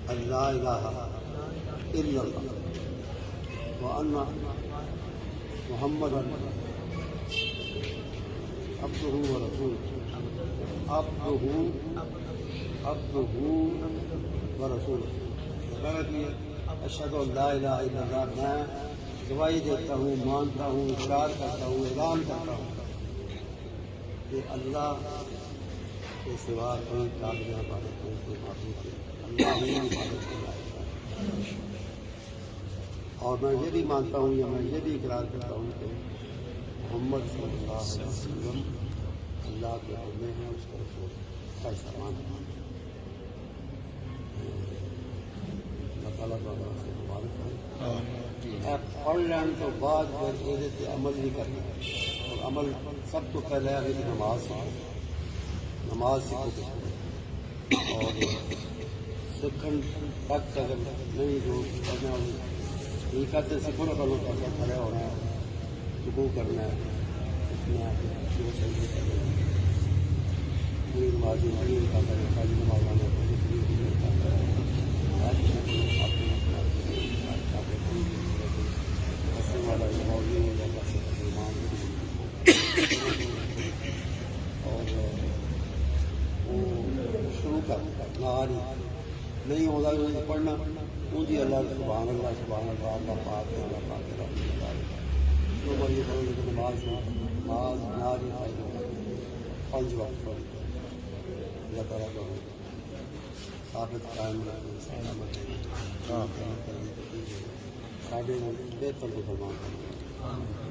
لا الہ الا اللہ وان محمدا عبدہ ورسولہ عبدہ ورسولہ۔ اشہد ان لا الہ الا اللہ، میں گواہی دیتا ہوں، مانتا ہوں، اقرار کرتا ہوں، اعلان کرتا ہوں کہ اللہ کے سوا کوئی قابل عبادت نہیں، کوئی معبود نہیں، اللہ ہی عبادت کی لائق ہے۔ اور میں یہ بھی مانتا ہوں یا میں یہ بھی اقرار کرتا ہوں کہ محمد صلی اللہ علیہ وسلم اللہ کے بندے ہیں، اس کے رسول کا استعمال ہے۔ اللہ تعالیٰ تعالیٰ سے مبارک ہے۔ پڑھ لین تو بعد پھر یہ عمل بھی کرنا ہے، اور عمل سب تو پہلے ہے کہ نماز سیکھو، نماز سیکھو، اور سیکھن تک اگر نہیں جو کرنا یہ کرتے سیکھو نا، پہلے کیسے کھڑے ہونا ہے، رکوع کرنا ہے، اٹھنا ہے، جو صحیح کرنا ہے، پوری نماز نہیں کرتا ہے، پہلی نماز آنا ہے، اور وہ شروع کر نہاری نہیں ہوتا پڑھنا اونجی اللہ سبحان اللہ سبحان اللہ، اللہ پاک ہے، اللہ پاک ہے، جو مرضی کرو، لیکن نماز نہاری پانچ وقت پڑھ اللہ تعالیٰ کو ثابت قائم رکھیں، سلامت رکھیں، ساڈے بہتر کو فرمان کرنا۔